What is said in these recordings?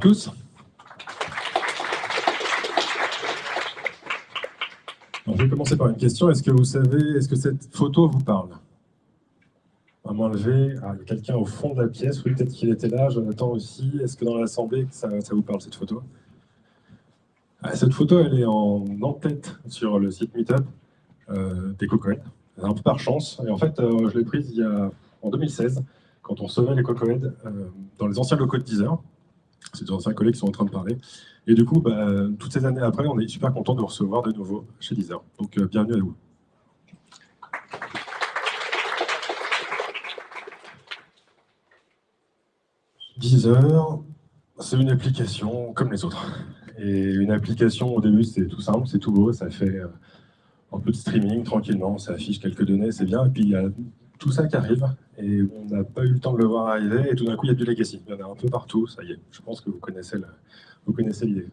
tous. Alors, je vais commencer par une question. Est-ce que vous savez, est-ce que cette photo vous parle? À main levée, il y a quelqu'un au fond de la pièce, oui, peut-être qu'il était là, Jonathan aussi. Est-ce que dans l'assemblée, ça vous parle, cette photo? Cette photo, elle est en en-tête sur le site Meetup des Cocoheads, un peu par chance. Et en fait, je l'ai prise en 2016, quand on recevait les Cocoheads dans les anciens locaux de Deezer. C'est des anciens collègues qui sont en train de parler. Et du coup, toutes ces années après, on est super content de recevoir de nouveau chez Deezer. Donc, bienvenue à vous. Deezer, c'est une application comme les autres. Et une application, au début, c'est tout simple, c'est tout beau, ça fait un peu de streaming tranquillement, ça affiche quelques données, c'est bien. Et puis, il y a tout ça qui arrive, et on n'a pas eu le temps de le voir arriver, et tout d'un coup, il y a du legacy. Il y en a un peu partout, ça y est. Je pense que vous connaissez l'idée.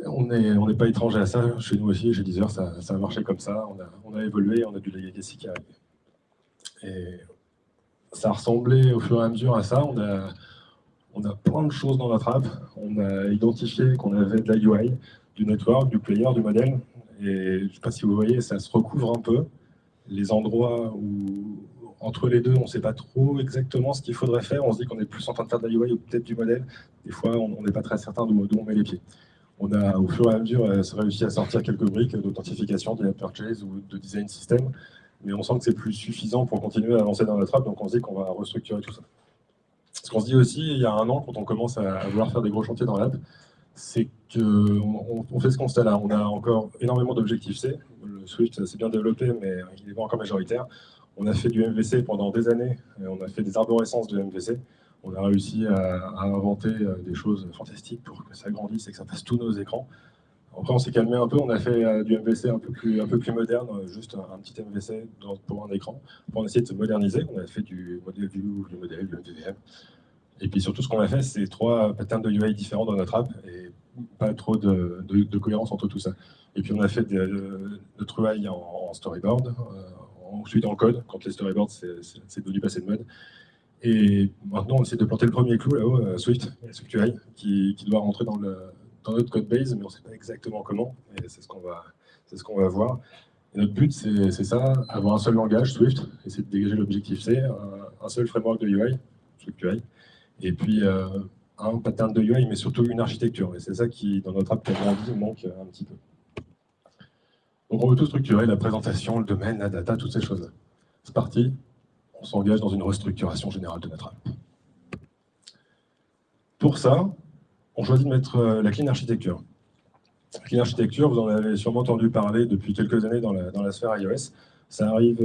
On n'est pas étranger à ça, chez nous aussi, chez Deezer, ça a marché comme ça, on a évolué, on a du legacy qui arrive. Et ça ressemblait au fur et à mesure à ça, on a plein de choses dans notre app. On a identifié qu'on avait de la UI, du network, du player, du modèle. Et je ne sais pas si vous voyez, ça se recouvre un peu. Les endroits où, entre les deux, on ne sait pas trop exactement ce qu'il faudrait faire. On se dit qu'on est plus en train de faire de la UI ou peut-être du modèle. Des fois, on n'est pas très certain d'où on met les pieds. On a, au fur et à mesure, réussi à sortir quelques briques d'authentification, de purchase ou de design system. Mais on sent que c'est plus suffisant pour continuer à avancer dans notre app. Donc on se dit qu'on va restructurer tout ça. Ce qu'on se dit aussi, il y a un an, quand on commence à vouloir faire des gros chantiers dans l'app, c'est qu'on fait ce constat-là. On a encore énormément d'objectifs C. Le Swift s'est bien développé, mais il n'est pas encore majoritaire. On a fait du MVC pendant des années, et on a fait des arborescences de MVC. On a réussi à inventer des choses fantastiques pour que ça grandisse et que ça fasse tous nos écrans. Après, on s'est calmé un peu, on a fait du MVC un peu plus moderne, juste un petit MVC pour un écran, pour essayer de se moderniser. On a fait du modèle view, du modèle, du MVVM. Et puis surtout, ce qu'on a fait, c'est 3 patterns de UI différents dans notre app, et pas trop de cohérence entre tout ça. Et puis on a fait notre UI en storyboard, ensuite en code, quand les storyboards, c'est devenu passé de mode. Et maintenant, on essaie de planter le premier clou là-haut, Swift UI, qui doit rentrer dans notre code base, mais on ne sait pas exactement comment, et c'est ce qu'on va voir. Et notre but, c'est ça, avoir un seul langage, Swift, essayer de dégager l'objectif C, un seul framework de UI, Swift UI, et puis un pattern de UI, mais surtout une architecture. Et c'est ça qui, dans notre app qui a grandi, manque un petit peu. Donc on veut tout structurer, la présentation, le domaine, la data, toutes ces choses-là. C'est parti, on s'engage dans une restructuration générale de notre app. Pour ça, on choisit de mettre la clean architecture. La clean architecture, vous en avez sûrement entendu parler depuis quelques années dans la sphère iOS. Ça arrive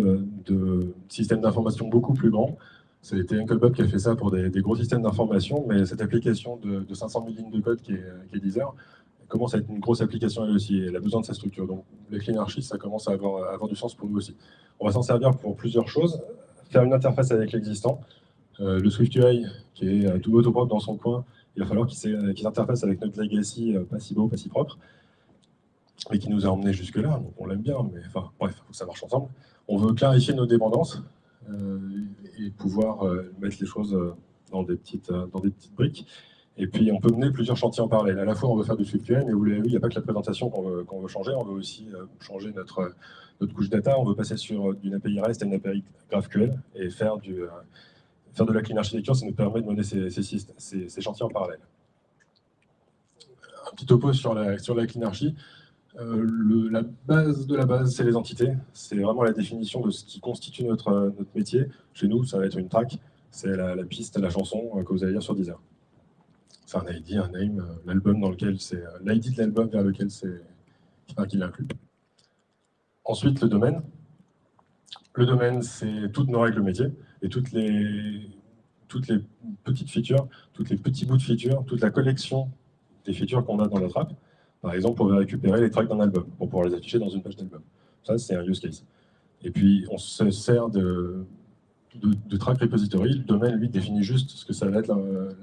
de systèmes d'information beaucoup plus grands. C'était Uncle qui a fait ça pour des gros systèmes d'information, mais cette application de 500 000 lignes de code qui est Deezer commence à être une grosse application elle aussi, et elle a besoin de sa structure. Donc les clean archi, ça commence à avoir du sens pour nous aussi. On va s'en servir pour plusieurs choses. Faire une interface avec l'existant. Le Swift UI, qui est tout beau, tout propre dans son coin, il va falloir qu'il s'interface avec notre legacy pas si beau, pas si propre, mais qui nous a emmenés jusque-là. Donc on l'aime bien, mais enfin, bref, il faut que ça marche ensemble. On veut clarifier nos dépendances et pouvoir mettre les choses dans des petites briques. Et puis on peut mener plusieurs chantiers en parallèle. À la fois, on veut faire du Swift UI, mais vous l'avez vu, il n'y a pas que la présentation qu'on veut changer. On veut aussi changer notre couche data. On veut passer d'une API REST à une API GraphQL et faire de la clean architecture. Ça nous permet de mener ces chantiers en parallèle. Un petit topo sur la clean archi. La base de la base, c'est les entités. C'est vraiment la définition de ce qui constitue notre métier. Chez nous, ça va être une track. C'est la piste, la chanson que vous allez lire sur Deezer. C'est un ID, un name, l'album dans lequel c'est l'ID de l'album vers lequel qu'il inclut. Ensuite, le domaine. Le domaine, c'est toutes nos règles métiers et toutes les petites features, tous les petits bouts de features, toute la collection des features qu'on a dans notre app. Par exemple, on va récupérer les tracks d'un album pour pouvoir les afficher dans une page d'album. Ça, c'est un use case. Et puis, on se sert de track repository. Le domaine, lui, définit juste ce que ça va être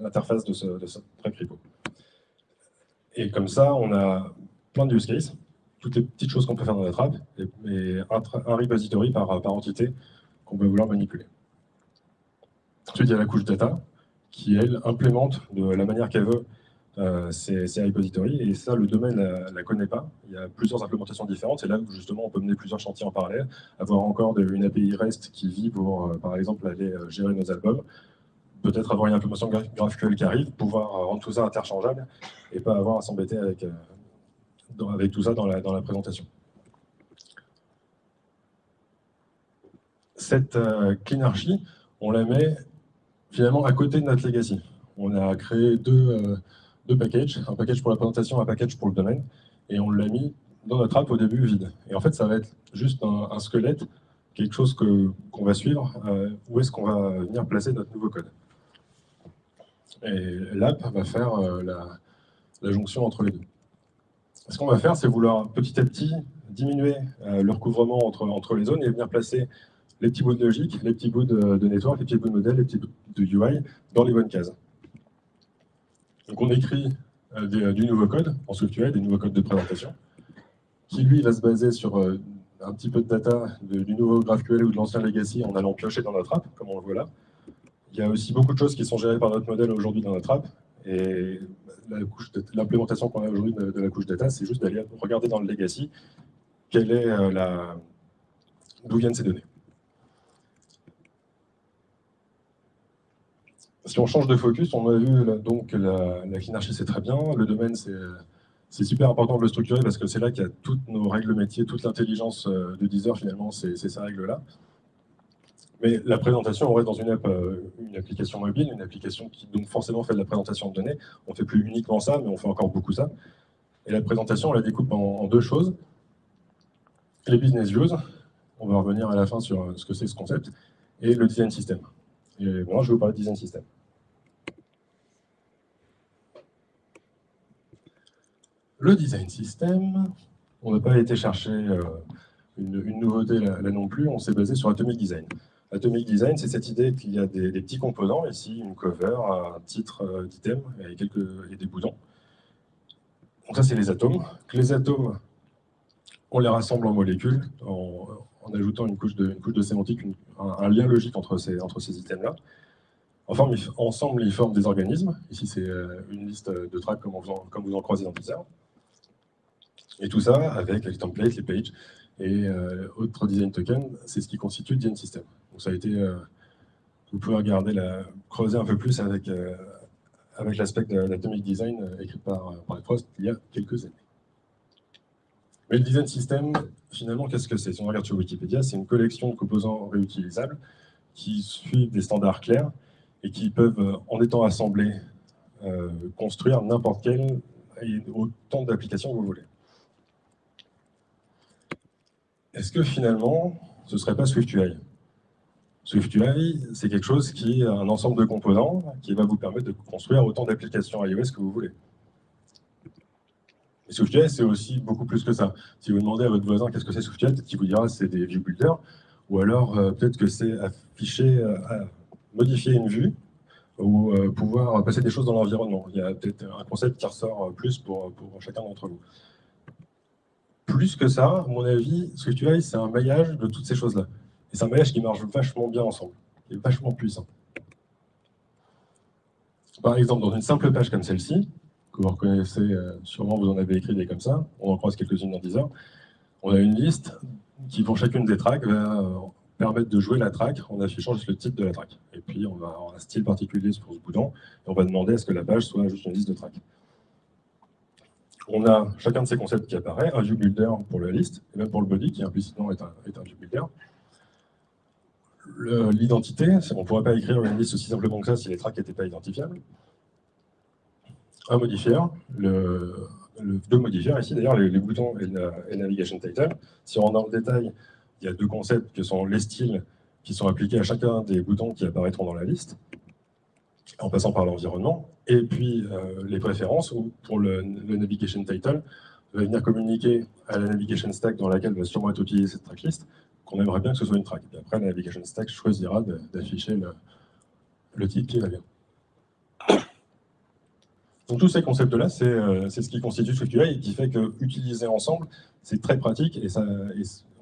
l'interface de ce track repo. Et comme ça, on a plein de use cases, toutes les petites choses qu'on peut faire dans notre app, et un repository par entité qu'on peut vouloir manipuler. Ensuite, il y a la couche data, qui, elle, implémente de la manière qu'elle veut ces repositories. Et ça, le domaine ne la connaît pas. Il y a plusieurs implémentations différentes. C'est là où, justement, on peut mener plusieurs chantiers en parallèle, avoir encore une API REST qui vit pour, par exemple, aller gérer nos albums, peut-être avoir une implémentation GraphQL qui arrive, pouvoir rendre tout ça interchangeable et pas avoir à s'embêter avec tout ça dans la présentation. Cette clean archi, on la met finalement à côté de notre legacy. On a créé deux packages, un package pour la présentation, un package pour le domaine, et on l'a mis dans notre app au début vide. Et en fait, ça va être juste un squelette, quelque chose qu'on va suivre, où est-ce qu'on va venir placer notre nouveau code. Et l'app va faire la jonction entre les deux. Ce qu'on va faire, c'est vouloir petit à petit diminuer le recouvrement entre les zones et venir placer les petits bouts de logique, les petits bouts de network, les petits bouts de modèle, les petits bouts de UI dans les bonnes cases. Donc on écrit du nouveau code en SwiftUI, des nouveaux codes de présentation, qui lui va se baser sur un petit peu de data du nouveau GraphQL ou de l'ancien Legacy en allant piocher dans notre app, comme on le voit là. Il y a aussi beaucoup de choses qui sont gérées par notre modèle aujourd'hui dans notre app. Et l'implémentation qu'on a aujourd'hui de la couche data, c'est juste d'aller regarder dans le Legacy quelle est d'où viennent ces données. Si on change de focus, on a vu donc la clean archi, c'est très bien. Le domaine, c'est super important de le structurer parce que c'est là qu'il y a toutes nos règles métiers, toute l'intelligence de Deezer, finalement, c'est ces règles-là. Mais la présentation, on reste dans une application mobile, une application qui donc forcément fait de la présentation de données. On ne fait plus uniquement ça, mais on fait encore beaucoup ça. Et la présentation, on la découpe en deux choses. Les business views, on va revenir à la fin sur ce que c'est ce concept, et le design system. Et moi, je vais vous parler de design system. Le design system, on n'a pas été chercher une nouveauté là non plus, on s'est basé sur Atomic Design. Atomic Design, c'est cette idée qu'il y a des petits composants, ici une cover, un titre d'item et des boutons. Donc ça, c'est les atomes. Les atomes, on les rassemble en molécules en ajoutant une couche de sémantique, un lien logique entre ces items-là. Ensemble, ils forment des organismes. Ici, c'est une liste de tracks comme vous en croisez dans Deezer. Et tout ça avec les templates, les pages et autres design tokens, c'est ce qui constitue le design system. Donc ça a été, vous pouvez regarder, creuser un peu plus avec l'aspect d'Atomic Design écrit par Frost il y a quelques années. Mais le design system, finalement, qu'est-ce que c'est? Si on regarde sur Wikipédia, c'est une collection de composants réutilisables qui suivent des standards clairs et qui peuvent, en étant assemblés, construire n'importe quel et autant d'applications que vous voulez. Est-ce que finalement, ce ne serait pas SwiftUI? SwiftUI, c'est quelque chose qui est un ensemble de composants qui va vous permettre de construire autant d'applications iOS que vous voulez. Et SwiftUI, c'est aussi beaucoup plus que ça. Si vous demandez à votre voisin qu'est-ce que c'est SwiftUI, peut-être qu'il vous dira c'est des view builders, ou alors peut-être que c'est modifier une vue, ou pouvoir passer des choses dans l'environnement. Il y a peut-être un concept qui ressort plus pour chacun d'entre vous. Plus que ça, à mon avis, SwiftUI, c'est un maillage de toutes ces choses-là. Et c'est un maillage qui marche vachement bien ensemble, qui est vachement puissant. Par exemple, dans une simple page comme celle-ci, que vous reconnaissez, sûrement vous en avez écrit des comme ça, on en croise quelques-unes dans Deezer, on a une liste qui, pour chacune des tracks, va permettre de jouer la track en affichant juste le titre de la track. Et puis, on va avoir un style particulier pour ce bouton, et on va demander à ce que la page soit juste une liste de tracks. On a chacun de ces concepts qui apparaît, un view builder pour la liste, et même pour le body, qui implicitement est un view builder. L'identité, on ne pourrait pas écrire une liste aussi simplement que ça si les tracks n'étaient pas identifiables. Un modifier, deux modifiers ici, d'ailleurs, les boutons et le navigation title. Si on rentre dans le détail, il y a deux concepts que sont les styles qui sont appliqués à chacun des boutons qui apparaîtront dans la liste, en passant par l'environnement, et puis les préférences, où pour le navigation title, va venir communiquer à la navigation stack dans laquelle va sûrement être utilisée cette tracklist, qu'on aimerait bien que ce soit une track. Et après, la navigation stack choisira d'afficher le titre qui va bien. Donc tous ces concepts-là, c'est ce qui constitue SwiftUI et qui fait que utiliser ensemble, c'est très pratique et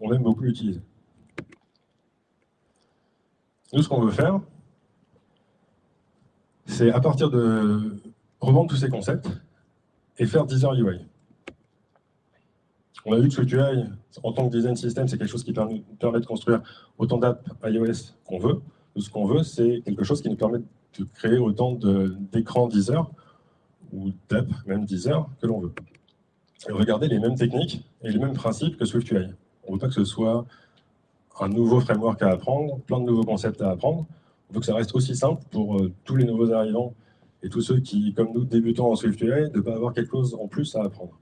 on aime beaucoup l'utiliser. Nous, ce qu'on veut faire, c'est à partir de revendre tous ces concepts et faire Deezer UI. On a vu que Swift UI, en tant que design system, c'est quelque chose qui permet de construire autant d'apps iOS qu'on veut. Tout ce qu'on veut, c'est quelque chose qui nous permet de créer autant d'écrans Deezer ou d'apps, même Deezer, que l'on veut. Et regarder les mêmes techniques et les mêmes principes que Swift UI. On ne veut pas que ce soit un nouveau framework à apprendre, plein de nouveaux concepts à apprendre. On veut que ça reste aussi simple pour tous les nouveaux arrivants et tous ceux qui, comme nous, débutants en Swift UI, de ne pas avoir quelque chose en plus à apprendre.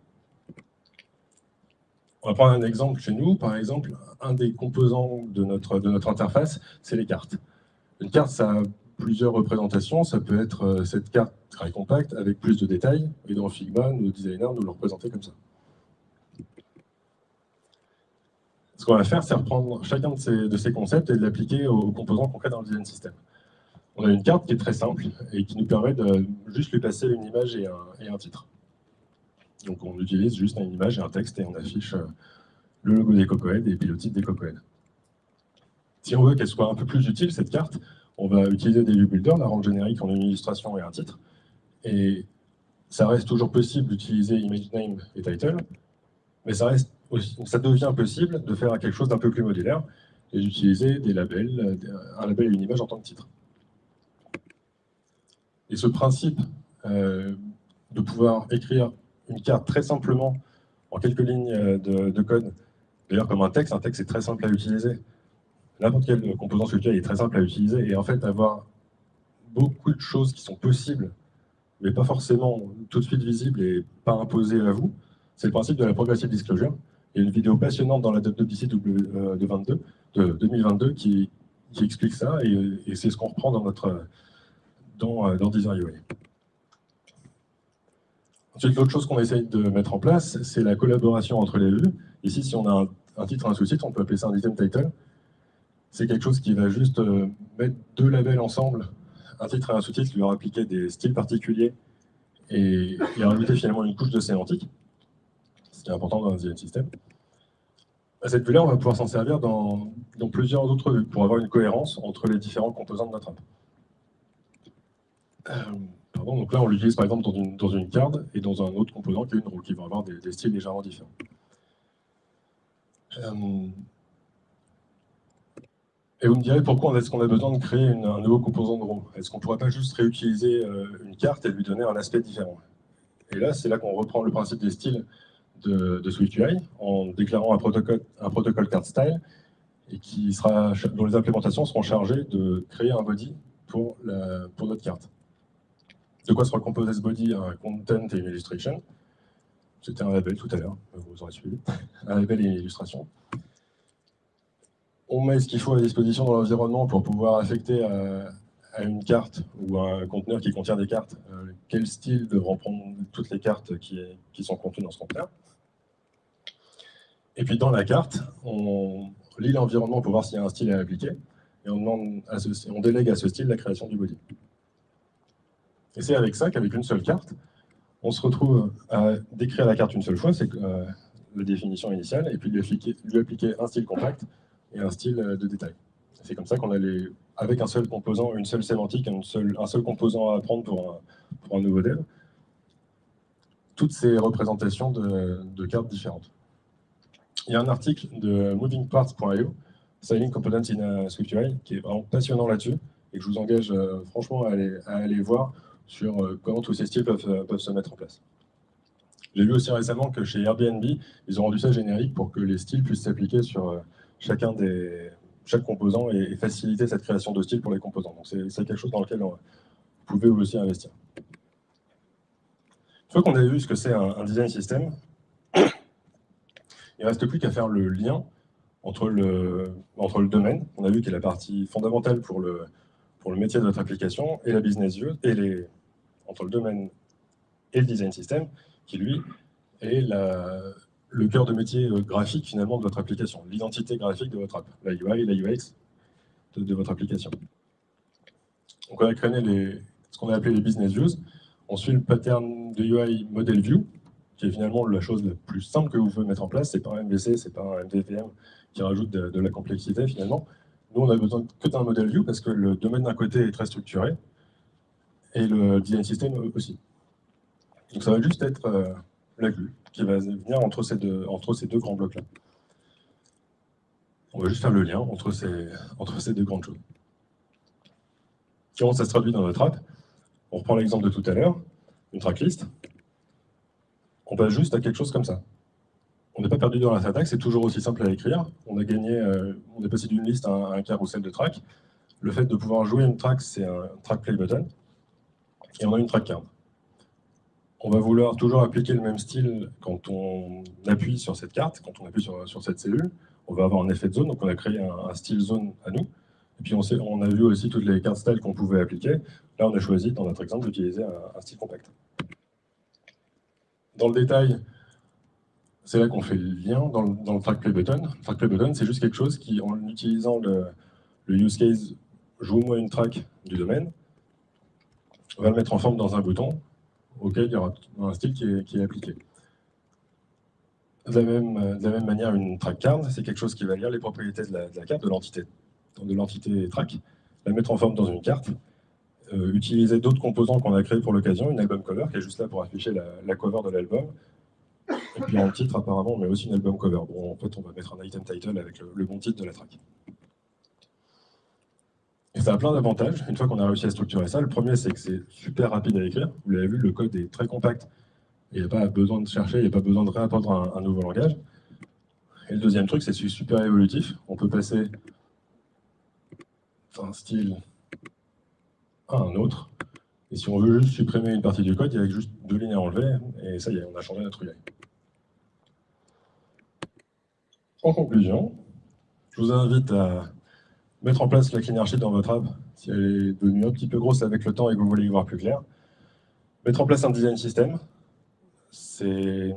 On va prendre un exemple chez nous. Par exemple, un des composants de notre interface, c'est les cartes. Une carte, ça a plusieurs représentations. Ça peut être cette carte très compacte avec plus de détails. Et dans Figma, nos designers nous le représentaient comme ça. Ce qu'on va faire, c'est reprendre chacun de ces concepts et de l'appliquer aux composants concrets dans le design system. On a une carte qui est très simple et qui nous permet de juste lui passer une image et un titre. Donc on utilise juste une image et un texte et on affiche le logo des Cocoheads et puis le titre des Cocoheads. Si on veut qu'elle soit un peu plus utile, cette carte, on va utiliser des view builders, la rendre générique en une illustration et un titre. Et ça reste toujours possible d'utiliser image name et title, mais ça devient possible de faire quelque chose d'un peu plus modulaire et d'utiliser des labels, un label et une image en tant que titre. Et ce principe de pouvoir écrire une carte très simplement en quelques lignes de code, d'ailleurs comme un texte est très simple à utiliser. N'importe quel composant SwiftUI est très simple à utiliser et en fait avoir beaucoup de choses qui sont possibles, mais pas forcément tout de suite visibles et pas imposées à vous. C'est le principe de la progressive disclosure. Il y a une vidéo passionnante dans la WWDC de 2022 qui explique ça et c'est ce qu'on reprend dans Deezer UI. Ensuite, l'autre chose qu'on essaye de mettre en place, c'est la collaboration entre les vues. Ici, si on a un titre et un sous-titre, on peut appeler ça un item title. C'est quelque chose qui va juste mettre deux labels ensemble, un titre et un sous-titre, lui leur appliquer des styles particuliers et rajouter finalement une couche de sémantique, ce qui est important dans un design system. À cette vue-là, on va pouvoir s'en servir dans plusieurs autres vues pour avoir une cohérence entre les différents composants de notre app. Donc là, on l'utilise par exemple dans une carte et dans un autre composant qui est une roue, qui vont avoir des styles légèrement différents. Et vous me direz pourquoi est-ce qu'on a besoin de créer un nouveau composant de roue? Est-ce qu'on ne pourrait pas juste réutiliser une carte et lui donner un aspect différent? Et là, c'est là qu'on reprend le principe des styles de SwiftUI en déclarant un protocole card style et dont les implémentations seront chargées de créer un body pour notre carte. De quoi sera composé ce body? Un content et une illustration. C'était un label tout à l'heure, vous aurez suivi. Un label et une illustration. On met ce qu'il faut à disposition dans l'environnement pour pouvoir affecter à une carte ou à un conteneur qui contient des cartes quel style devront prendre toutes les cartes qui sont contenues dans ce conteneur. Et puis dans la carte, on lit l'environnement pour voir s'il y a un style à appliquer et on délègue à ce style la création du body. Et c'est avec ça qu'avec une seule carte, on se retrouve à décrire la carte une seule fois, c'est la définition initiale, et puis lui appliquer un style compact et un style de détail. C'est comme ça qu'on a avec un seul composant, une seule sémantique, un seul composant à apprendre pour un nouveau dev, toutes ces représentations de cartes différentes. Il y a un article de movingparts.io, Styling Components in SwiftUI, qui est vraiment passionnant là-dessus, et que je vous engage franchement à aller voir sur comment tous ces styles peuvent se mettre en place. J'ai vu aussi récemment que chez Airbnb, ils ont rendu ça générique pour que les styles puissent s'appliquer sur chaque composant et faciliter cette création de styles pour les composants. Donc c'est quelque chose dans lequel vous pouvez vous aussi investir. Une fois qu'on a vu ce que c'est un design system, il ne reste plus qu'à faire le lien entre le domaine, on a vu qu'il est la partie fondamentale pour le métier de votre application, et la business view, entre le domaine et le design system, qui lui est le cœur de métier graphique finalement de votre application, l'identité graphique de votre app, la UI et la UX de votre application. Donc on a créé ce qu'on a appelé les business views. On suit le pattern de UI model view, qui est finalement la chose la plus simple que vous pouvez mettre en place. C'est pas un MVC, c'est pas un MVVM qui rajoute de la complexité finalement. Nous, on a besoin que d'un model view parce que le domaine d'un côté est très structuré et le design system aussi. Donc ça va juste être la glue qui va venir entre ces deux grands blocs-là. On va juste faire le lien entre ces deux grandes choses. Comment ça se traduit dans notre app? On reprend l'exemple de tout à l'heure, une tracklist. On passe juste à quelque chose comme ça. On n'est pas perdu dans la syntaxe, c'est toujours aussi simple à écrire. On est passé d'une liste à un carrousel de tracks. Le fait de pouvoir jouer une track, c'est un track play button. Et on a une track card. On va vouloir toujours appliquer le même style quand on appuie sur cette carte, quand on appuie sur cette cellule. On va avoir un effet de zone, donc on a créé un style zone à nous. Et puis on a vu aussi toutes les cartes styles qu'on pouvait appliquer. Là, on a choisi, dans notre exemple, d'utiliser un style compact. Dans le détail, c'est là qu'on fait le lien dans le track play button. Le track play button, c'est juste quelque chose qui, en utilisant le use case joue-moi une track du domaine, on va le mettre en forme dans un bouton auquel il y aura un style qui est appliqué. De la même manière, une track card, c'est quelque chose qui va lire les propriétés de la carte, de l'entité track, la mettre en forme dans une carte, utiliser d'autres composants qu'on a créés pour l'occasion, une album cover qui est juste là pour afficher la cover de l'album, et puis en titre, apparemment, on met aussi une album cover. Bon, en fait, on va mettre un item title avec le bon titre de la track. Et ça a plein d'avantages, une fois qu'on a réussi à structurer ça. Le premier, c'est que c'est super rapide à écrire. Vous l'avez vu, le code est très compact. Il n'y a pas besoin de chercher, il n'y a pas besoin de réapprendre un nouveau langage. Et le deuxième truc, c'est super évolutif. On peut passer d'un style à un autre. Et si on veut juste supprimer une partie du code, il y a juste 2 lignes à enlever, et ça y est, on a changé notre UI. En conclusion, je vous invite à mettre en place la clean archi dans votre app, si elle est devenue un petit peu grosse avec le temps et que vous voulez y voir plus clair. Mettre en place un design system, c'est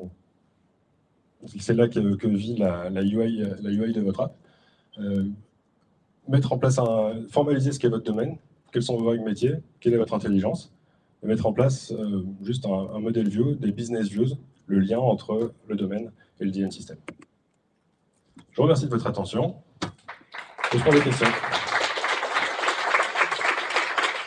là que vit la UI de votre app. Mettre en place formaliser ce qu'est votre domaine, quels sont vos règles métiers, quelle est votre intelligence, et mettre en place juste un modèle view, des business views, le lien entre le domaine et le design system. Je vous remercie de votre attention. Je prends des questions.